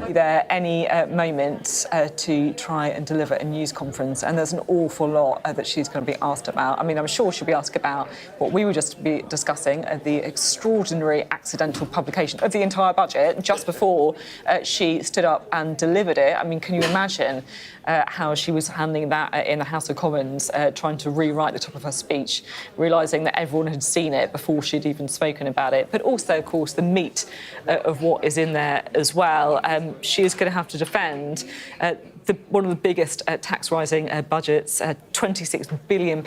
there any moment to try and deliver a news conference, and there's an awful lot that she's going to be asked about. I mean, I'm sure she'll be asked about what we were just discussing, the extraordinary accidental publication of the entire budget just before she stood up and delivered it. I mean, can you imagine how she was handling that in the House of Commons, trying to rewrite the top of her speech, realising that everyone had seen it before she'd even spoken about it, but also, of course, the meat of what is in there as well. She is going to have to defend one of the biggest tax-rising budgets, £26 billion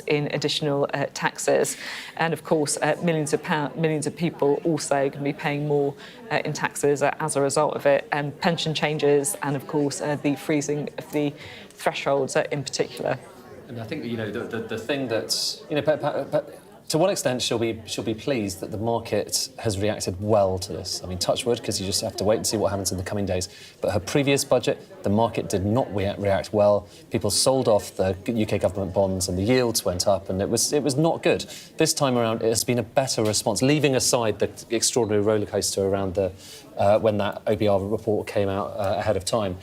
in additional taxes. And, of course, millions of people also going to be paying more in taxes as a result of it. Pension changes and, of course, the freezing of the thresholds in particular. And I think, the thing that's, to what extent she'll be pleased that the market has reacted well to this. I mean, touch wood, because you just have to wait and see what happens in the coming days. But her previous budget, the market did not react well. People sold off the UK government bonds and the yields went up, and it was not good. This time around, it has been a better response, leaving aside the extraordinary rollercoaster around when that OBR report came out ahead of time.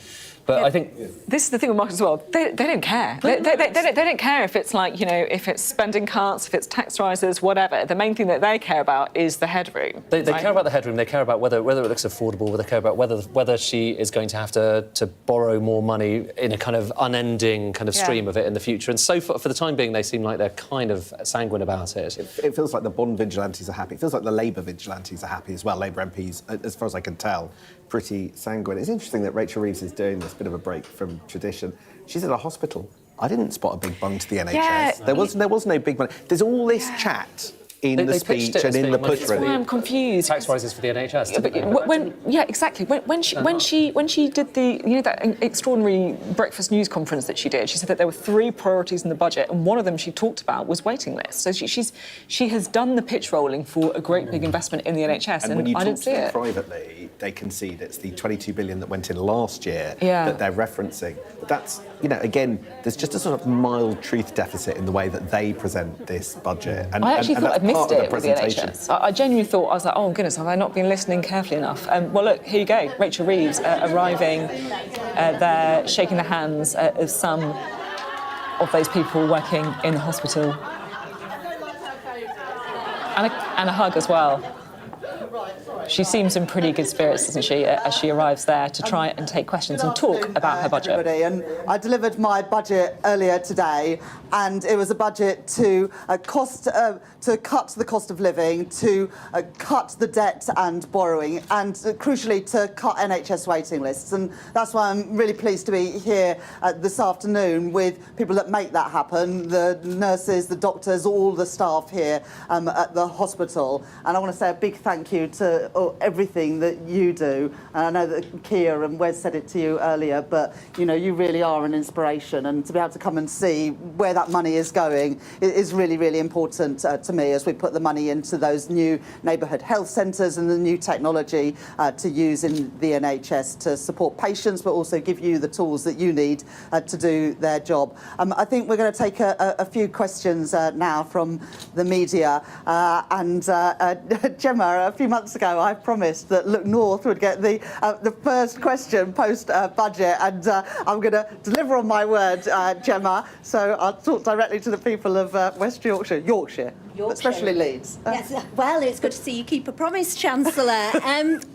But I think this is the thing with markets as well. They don't care. They don't care if it's if it's spending cuts, if it's tax rises, whatever. The main thing that they care about is the headroom. They care about the headroom. They care about whether it looks affordable. They care about whether she is going to have to borrow more money in a kind of unending kind of stream of it in the future. And so for the time being, they seem like they're kind of sanguine about it. It feels like the Bond vigilantes are happy. It feels like the Labour vigilantes are happy as well. Labour MPs, as far as I can tell, pretty sanguine. It's interesting that Rachel Reeves is doing this bit of a break from tradition. She's at a hospital. I didn't spot a big bung to the NHS. Yeah. There was no big bung. There's all this chat in the speech and in the push release. That's why I'm confused. Tax rises for the NHS. Exactly. When she did the that extraordinary breakfast news conference that she did, she said that there were 3 priorities in the budget, and one of them she talked about was waiting lists. So she has done the pitch rolling for a great big investment in the NHS, and when you I didn't see it. Privately, they concede it's the 22 billion that went in last year that they're referencing. But that's again, there's just a sort of mild truth deficit in the way that they present this budget. And I actually thought I'd missed it with the NHS. I genuinely thought, I was like, oh goodness, have I not been listening carefully enough? Well, look, here you go. Rachel Reeves arriving there, shaking the hands of some of those people working in the hospital. And a hug as well. She seems in pretty good spirits, doesn't she, as she arrives there to try and take questions and talk about her budget. And I delivered my budget earlier today, and it was a budget to cut the cost of living, to cut the debt and borrowing, and crucially to cut NHS waiting lists. And that's why I'm really pleased to be here this afternoon with people that make that happen, the nurses, the doctors, all the staff here at the hospital. And I want to say a big thank you to everything that you do. And I know that Kia and Wes said it to you earlier, but you really are an inspiration, and to be able to come and see where that money is going is really, really important to me, as we put the money into those new neighbourhood health centres and the new technology to use in the NHS to support patients, but also give you the tools that you need to do their job. I think we're going to take a few questions now from the media. Gemma, a few months ago, I promised that Look North would get the first question post-budget, and I'm going to deliver on my word, Gemma. So I'll talk directly to the people of West Yorkshire, especially Leeds. Yes, well, it's good to see you keep a promise, Chancellor.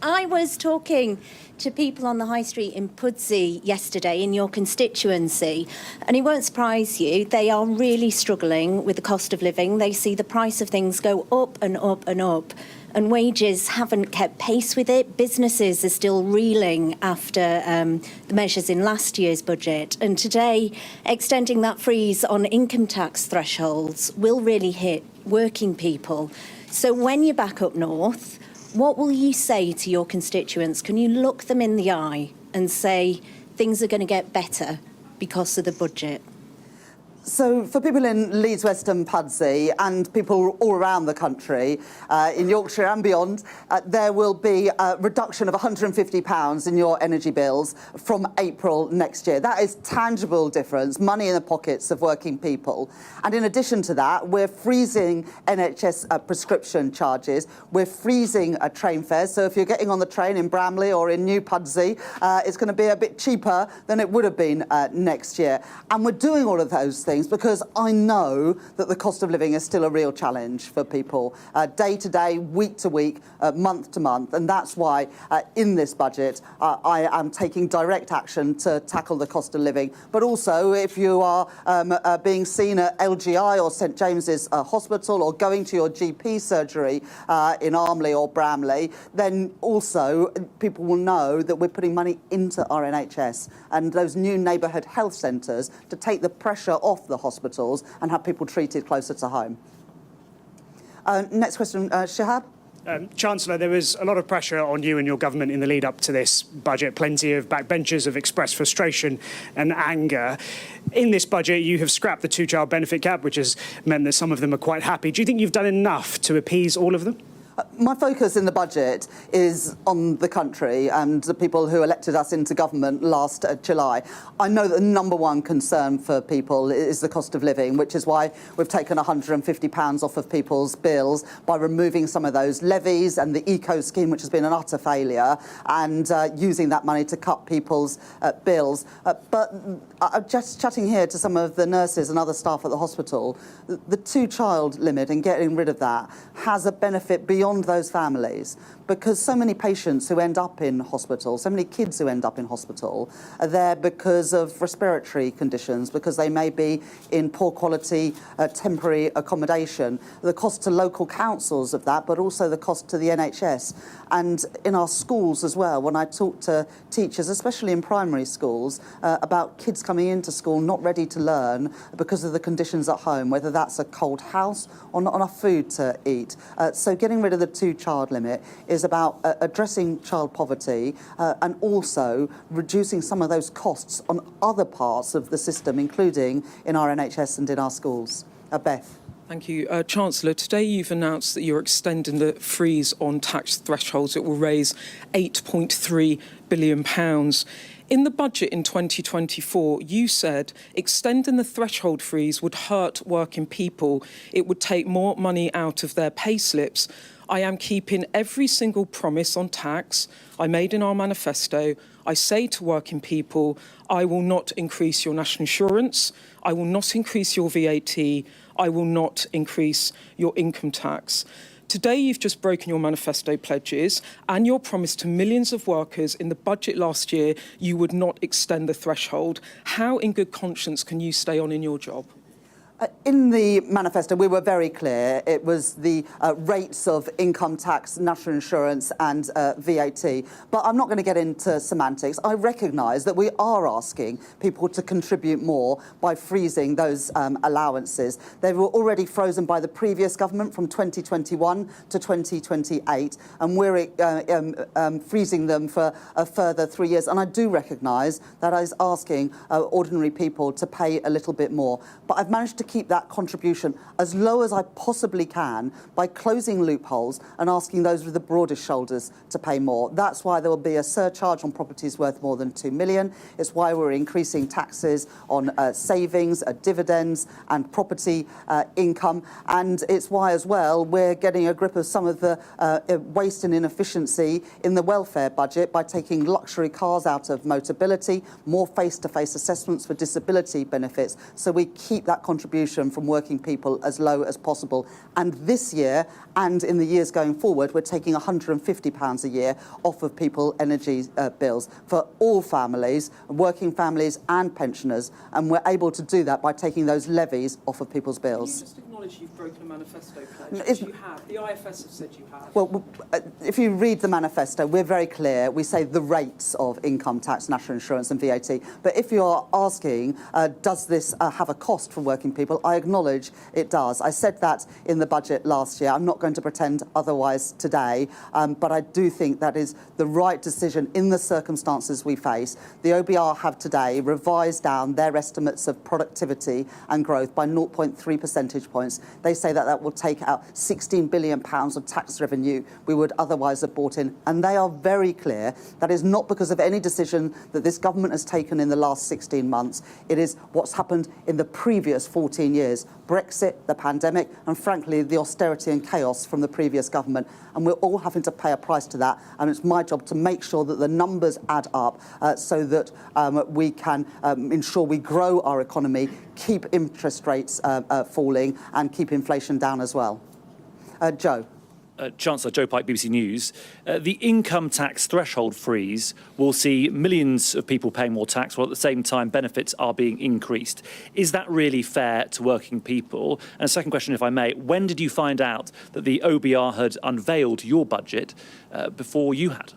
I was talking to people on the high street in Pudsey yesterday in your constituency, and it won't surprise you, they are really struggling with the cost of living. They see the price of things go up and up and up, and wages haven't kept pace with it. Businesses are still reeling after the measures in last year's budget. And today, extending that freeze on income tax thresholds will really hit working people. So when you're back up north, what will you say to your constituents? Can you look them in the eye and say things are going to get better because of the budget? So for people in Leeds, West and Pudsey and people all around the country, in Yorkshire and beyond, there will be a reduction of £150 in your energy bills from April next year. That is tangible difference, money in the pockets of working people. And in addition to that, we're freezing NHS prescription charges. We're freezing train fares. So if you're getting on the train in Bramley or in New Pudsey, it's going to be a bit cheaper than it would have been next year. And we're doing all of those things because I know that the cost of living is still a real challenge for people, day to day, week to week, month to month, and that's why in this budget I am taking direct action to tackle the cost of living. But also, if you are being seen at LGI or St James's Hospital or going to your GP surgery in Armley or Bramley, then also people will know that we're putting money into our NHS and those new neighbourhood health centres to take the pressure off the hospitals and have people treated closer to home. Next question, Shihab. Chancellor, there was a lot of pressure on you and your government in the lead up to this budget. Plenty of backbenchers have expressed frustration and anger. In this budget, you have scrapped the two-child benefit cap, which has meant that some of them are quite happy. Do you think you've done enough to appease all of them? My focus in the budget is on the country and the people who elected us into government last July. I know that the number one concern for people is the cost of living, which is why we've taken £150 off of people's bills by removing some of those levies and the eco scheme, which has been an utter failure, and using that money to cut people's bills. But just chatting here to some of the nurses and other staff at the hospital, the two-child limit and getting rid of that has a benefit beyond those families, because so many patients who end up in hospital, so many kids who end up in hospital are there because of respiratory conditions, because they may be in poor quality temporary accommodation. The cost to local councils of that, but also the cost to the NHS. And in our schools as well, when I talk to teachers, especially in primary schools, about kids coming into school not ready to learn because of the conditions at home, whether that's a cold house or not enough food to eat. So getting rid of the two-child limit is about addressing child poverty and also reducing some of those costs on other parts of the system, including in our NHS and in our schools. Beth. Thank you. Chancellor, today you've announced that you're extending the freeze on tax thresholds. It will raise £8.3 billion. In the budget in 2024, you said extending the threshold freeze would hurt working people. It would take more money out of their pay slips. I am keeping every single promise on tax I made in our manifesto. I say to working people, I will not increase your national insurance. I will not increase your VAT. I will not increase your income tax. Today, you've just broken your manifesto pledges and your promise to millions of workers in the budget last year you would not extend the threshold. How in good conscience can you stay on in your job? In the manifesto, we were very clear. It was the rates of income tax, national insurance and VAT. But I'm not going to get into semantics. I recognise that we are asking people to contribute more by freezing those allowances. They were already frozen by the previous government from 2021 to 2028, and we're freezing them for a further 3 years. And I do recognise that I was asking ordinary people to pay a little bit more. But I've managed to keep that contribution as low as I possibly can by closing loopholes and asking those with the broadest shoulders to pay more. That's why there will be a surcharge on properties worth more than £2 million. It's why we're increasing taxes on savings, dividends and property income. And it's why as well we're getting a grip of some of the waste and inefficiency in the welfare budget by taking luxury cars out of Motability, more face-to-face assessments for disability benefits, so we keep that contribution from working people as low as possible. And this year and in the years going forward, we're taking £150 a year off of people's energy bills for all families, working families and pensioners. And we're able to do that by taking those levies off of people's bills. acknowledge you've broken a manifesto pledge, which you have. The IFS have said you have. Well, if you read the manifesto, we're very clear. We say the rates of income tax, national insurance and VAT. But if you're asking, does this have a cost for working people, I acknowledge it does. I said that in the budget last year. I'm not going to pretend otherwise today, but I do think that is the right decision in the circumstances we face. The OBR have today revised down their estimates of productivity and growth by 0.3 percentage points. They say that that will take out £16 billion of tax revenue we would otherwise have brought in. And they are very clear that is not because of any decision that this government has taken in the last 16 months. It is what's happened in the previous 14 years. Brexit, the pandemic, and frankly, the austerity and chaos from the previous government. And we're all having to pay a price to that. And it's my job to make sure that the numbers add up so that we can ensure we grow our economy, keep interest rates falling, and keep inflation down as well. Joe. Chancellor Joe Pike, BBC News. The income tax threshold freeze will see millions of people paying more tax while at the same time benefits are being increased. Is that really fair to working people? And a second question, if I may, when did you find out that the OBR had unveiled your budget before you had?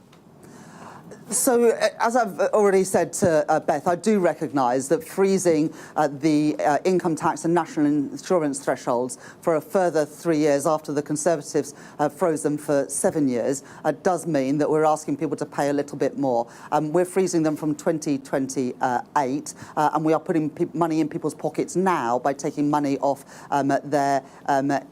So, as I've already said to Beth, I do recognise that freezing the income tax and national insurance thresholds for a further 3 years after the Conservatives froze them for 7 years does mean that we're asking people to pay a little bit more. We're freezing them from 2028 and we are putting money in people's pockets now by taking money off their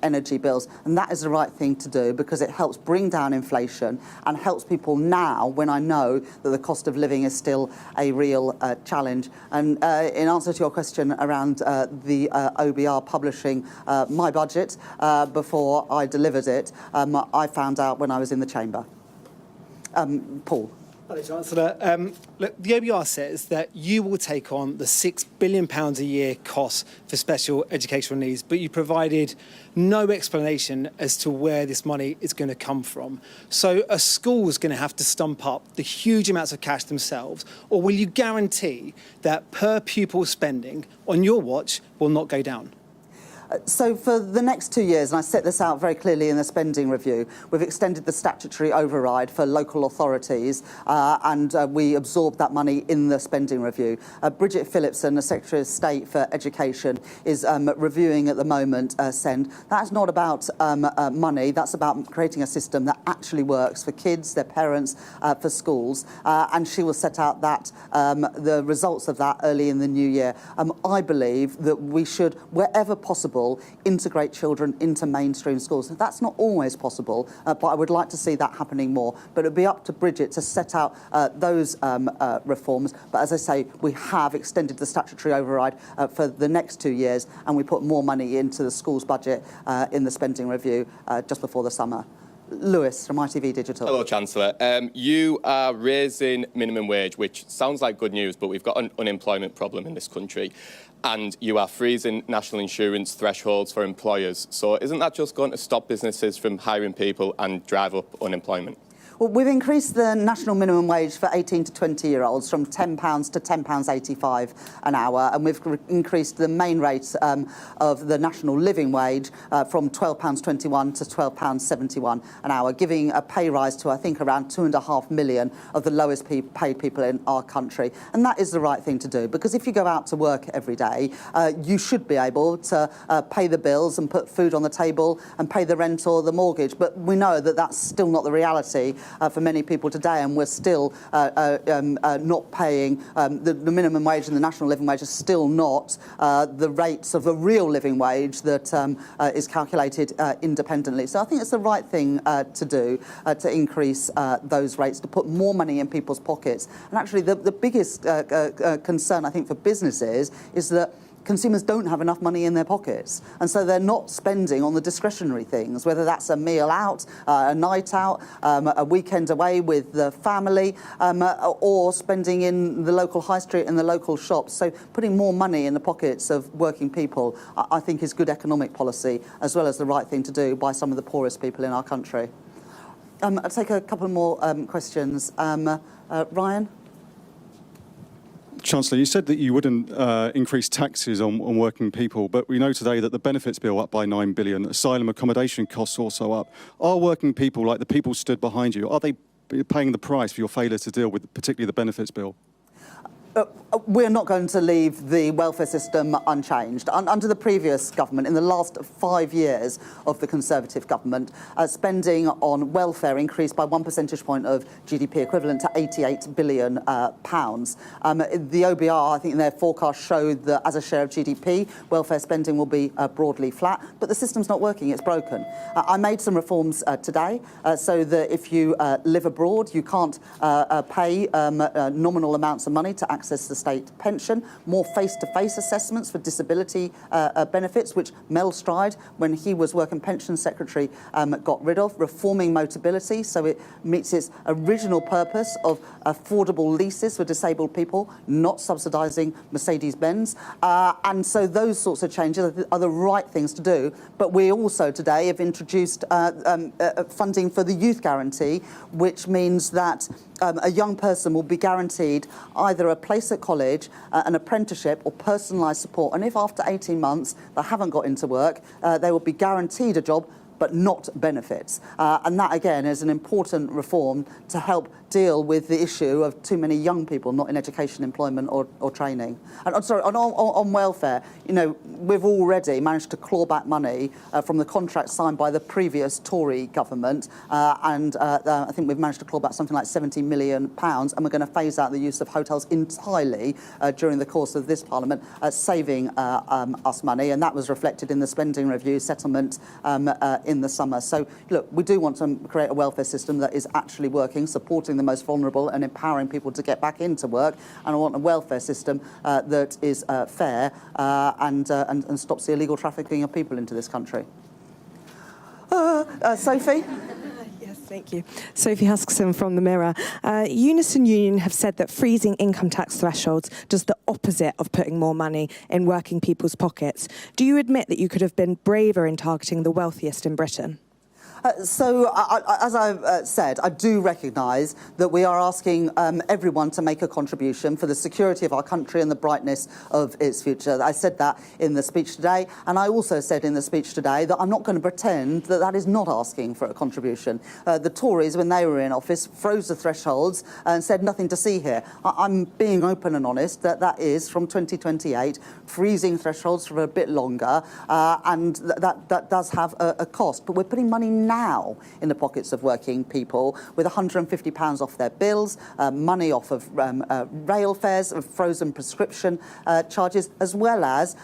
energy bills. And that is the right thing to do because it helps bring down inflation and helps people now when I know that the cost of living is still a real challenge. And in answer to your question around the OBR publishing my budget before I delivered it, I found out when I was in the chamber. Paul. Hello, Chancellor. Look, the OBR says that you will take on the £6 billion a year cost for special educational needs, but you provided no explanation as to where this money is going to come from. So a school is going to have to stump up the huge amounts of cash themselves, or will you guarantee that per pupil spending on your watch will not go down? So for the next 2 years, and I set this out very clearly in the spending review, we've extended the statutory override for local authorities and we absorbed that money in the spending review. Bridget Phillipson, the Secretary of State for Education, is reviewing at the moment SEND. That's not about money, that's about creating a system that actually works for kids, their parents, for schools, and she will set out that the results of that early in the new year. I believe that we should, wherever possible, integrate children into mainstream schools. That's not always possible, but I would like to see that happening more. But it'll be up to Bridget to set out those reforms. But as I say, we have extended the statutory override for the next 2 years, and we put more money into the schools budget in the spending review just before the summer. Lewis from ITV Digital. Hello, Chancellor. You are raising minimum wage, which sounds like good news, but we've got an unemployment problem in this country. And you are freezing national insurance thresholds for employers. So isn't that just going to stop businesses from hiring people and drive up unemployment? Well, we've increased the national minimum wage for 18 to 20-year-olds from £10 to £10.85 an hour, and we've increased the main rate of the national living wage from £12.21 to £12.71 an hour, giving a pay rise to, I think, around 2.5 million of the lowest paid people in our country. And that is the right thing to do, because if you go out to work every day, you should be able to pay the bills and put food on the table and pay the rent or the mortgage. But we know that that's still not the reality for many people today, and we're still not paying the minimum wage and the national living wage is still not the rates of the real living wage that is calculated independently. So I think it's the right thing to do, to increase those rates, to put more money in people's pockets. And actually the biggest concern, I think, for businesses is that consumers don't have enough money in their pockets, and so they're not spending on the discretionary things, whether that's a meal out, a night out, a weekend away with the family, or spending in the local high street and the local shops. So putting more money in the pockets of working people, I think, is good economic policy, as well as the right thing to do by some of the poorest people in our country. I'll take a couple more questions. Ryan? Chancellor, you said that you wouldn't increase taxes on working people, but we know today that the benefits bill up by 9 billion, asylum accommodation costs also up. Are working people, like the people stood behind you, are they paying the price for your failure to deal with particularly the benefits bill? We're not going to leave the welfare system unchanged. Under the previous government, in the last 5 years of the Conservative government, spending on welfare increased by 1 percentage point of GDP, equivalent to £88 billion. The OBR, I think in their forecast, showed that as a share of GDP, welfare spending will be broadly flat, but the system's not working, it's broken. I made some reforms today so that if you live abroad, you can't pay nominal amounts of money to access the state pension, more face-to-face assessments for disability benefits, which Mel Stride, when he was Work and Pension Secretary, got rid of, reforming Motability so it meets its original purpose of affordable leases for disabled people, not subsidising Mercedes-Benz. And so those sorts of changes are the right things to do. But we also today have introduced funding for the Youth Guarantee, which means that a young person will be guaranteed either a place at college, an apprenticeship or personalised support. And if after 18 months they haven't got into work, they will be guaranteed a job but not benefits. And that, again, is an important reform to help deal with the issue of too many young people not in education, employment or training. And on welfare, you know, we've already managed to claw back money from the contract signed by the previous Tory government, and I think we've managed to claw back something like £70 million, and we're going to phase out the use of hotels entirely during the course of this Parliament, saving us money, and that was reflected in the spending review settlement in the summer. So, look, we do want to create a welfare system that is actually working, supporting the most vulnerable and empowering people to get back into work, and I want a welfare system that is fair and stops the illegal trafficking of people into this country. Sophie? Yes, thank you. Sophie Huskisson from The Mirror. Unison Union have said that freezing income tax thresholds does the opposite of putting more money in working people's pockets. Do you admit that you could have been braver in targeting the wealthiest in Britain? As I've said, I do recognise that we are asking everyone to make a contribution for the security of our country and the brightness of its future. I said that in the speech today, and I also said in the speech today that I'm not going to pretend that that is not asking for a contribution. The Tories, when they were in office, froze the thresholds and said nothing to see here. I'm being open and honest that that is, from 2028, freezing thresholds for a bit longer, and that does have a cost. But we're putting money now in the pockets of working people, with £150 off their bills, money off of rail fares, of frozen prescription charges, as well as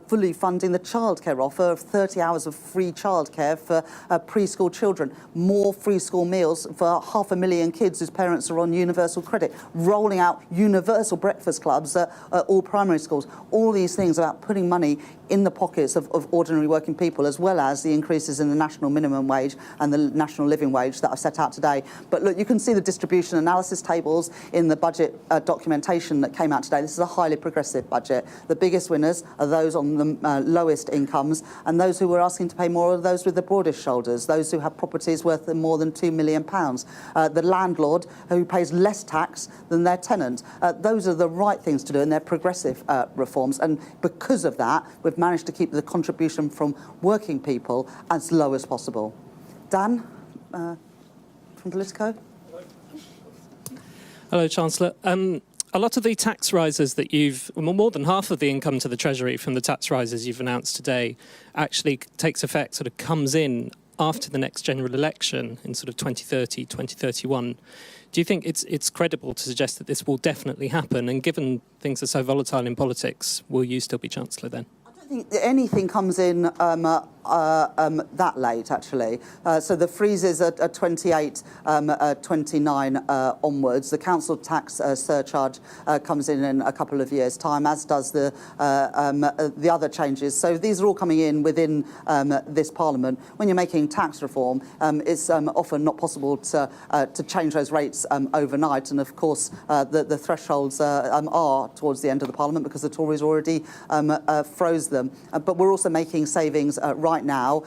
fully funding the childcare offer of 30 hours of free childcare for preschool children, more free school meals for 500,000 kids whose parents are on universal credit, rolling out universal breakfast clubs at all primary schools. All these things about putting money in the pockets of ordinary working people, as well as the increases in the national minimum wage and the national living wage that I've set out today. But look, you can see the distribution analysis tables in the budget documentation that came out today. This is a highly progressive budget. The biggest winners are those on the lowest incomes, and those who were asking to pay more are those with the broadest shoulders, those who have properties worth more than £2 million. The landlord who pays less tax than their tenant. Those are the right things to do, and they're progressive reforms. And because of that, we've managed to keep the contribution from working people as low as possible. Dan, from Politico. Hello, Chancellor. A lot of the tax rises that more than half of the income to the Treasury from the tax rises you've announced today actually takes effect, sort of comes in after the next general election in sort of 2030, 2031. Do you think it's credible to suggest that this will definitely happen? And given things are so volatile in politics, will you still be Chancellor then? I don't think anything comes in that late, actually. So the freezes are 28, 29 onwards. The council tax surcharge comes in a couple of years' time, as does the other changes. So these are all coming in within this Parliament. When you're making tax reform, it's often not possible to change those rates overnight. And of course, the thresholds are towards the end of the Parliament because the Tories already froze them. But we're also making savings right right now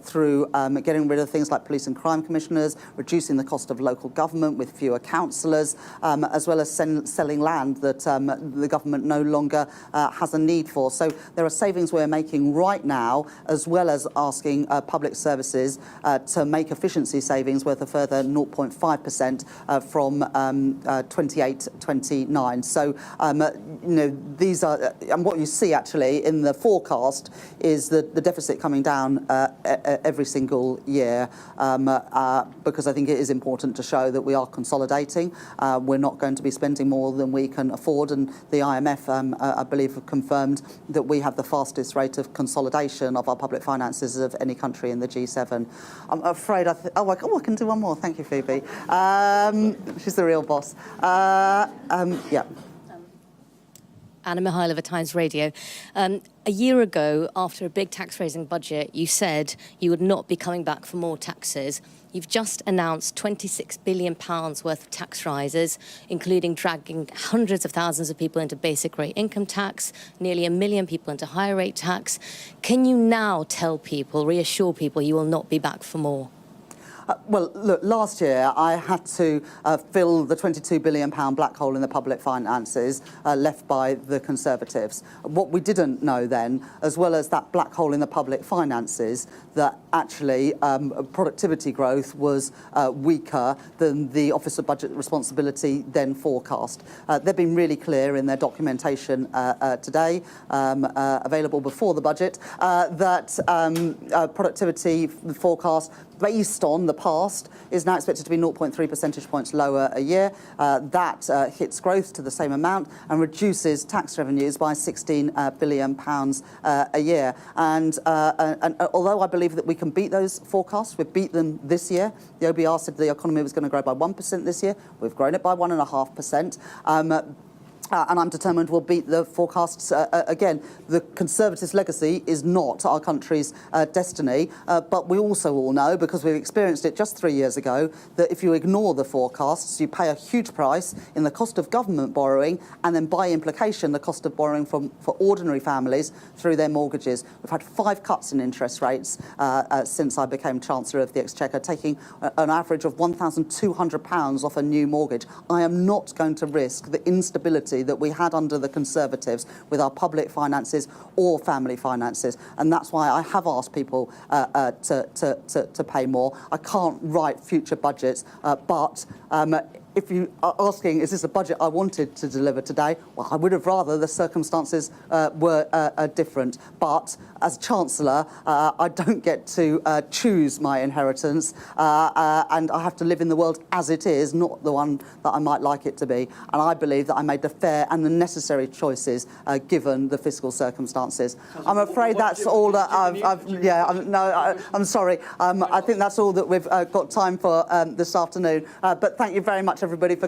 through getting rid of things like police and crime commissioners, reducing the cost of local government with fewer councillors, as well as selling land that the government no longer has a need for. So there are savings we're making right now, as well as asking public services to make efficiency savings worth a further 0.5% from 28-29. So, these are, and what you see actually in the forecast is the deficit coming down every single year, because I think it is important to show that we are consolidating. We're not going to be spending more than we can afford, and the IMF, I believe, have confirmed that we have the fastest rate of consolidation of our public finances of any country in the G7. I'm afraid I can do one more. Thank you, Phoebe. She's the real boss. Yeah. Anna Mihailova, Times Radio. A year ago, after a big tax-raising budget, you said you would not be coming back for more taxes. You've just announced £26 billion worth of tax rises, including dragging hundreds of thousands of people into basic rate income tax, nearly 1 million people into higher rate tax. Can you now tell people, reassure people, you will not be back for more? Well, look, last year I had to fill the £22 billion black hole in the public finances left by the Conservatives. What we didn't know then, as well as that black hole in the public finances, that actually productivity growth was weaker than the Office of Budget Responsibility then forecast. They've been really clear in their documentation today, available before the budget, that productivity forecast based on the past is now expected to be 0.3 percentage points lower a year. That hits growth to the same amount and reduces tax revenues by £16 billion a year. And although I believe that we can beat those forecasts, we've beat them this year. The OBR said the economy was going to grow by 1% this year. We've grown it by 1.5%. And I'm determined we'll beat the forecasts again. The Conservatives' legacy is not our country's destiny, but we also all know, because we've experienced it just 3 years ago, that if you ignore the forecasts, you pay a huge price in the cost of government borrowing, and then by implication the cost of borrowing for ordinary families through their mortgages. We've had 5 cuts in interest rates since I became Chancellor of the Exchequer, taking an average of £1,200 off a new mortgage. I am not going to risk the instability that we had under the Conservatives with our public finances or family finances, and that's why I have asked people to pay more. I can't write future budgets, but if you are asking, is this a budget I wanted to deliver today? Well, I would have rather the circumstances were different. But as Chancellor, I don't get to choose my inheritance, and I have to live in the world as it is, not the one that I might like it to be. And I believe that I made the fair and the necessary choices given the fiscal circumstances. I'm afraid that's all that I'm sorry. I think that's all that we've got time for this afternoon. But thank you very much, everybody, for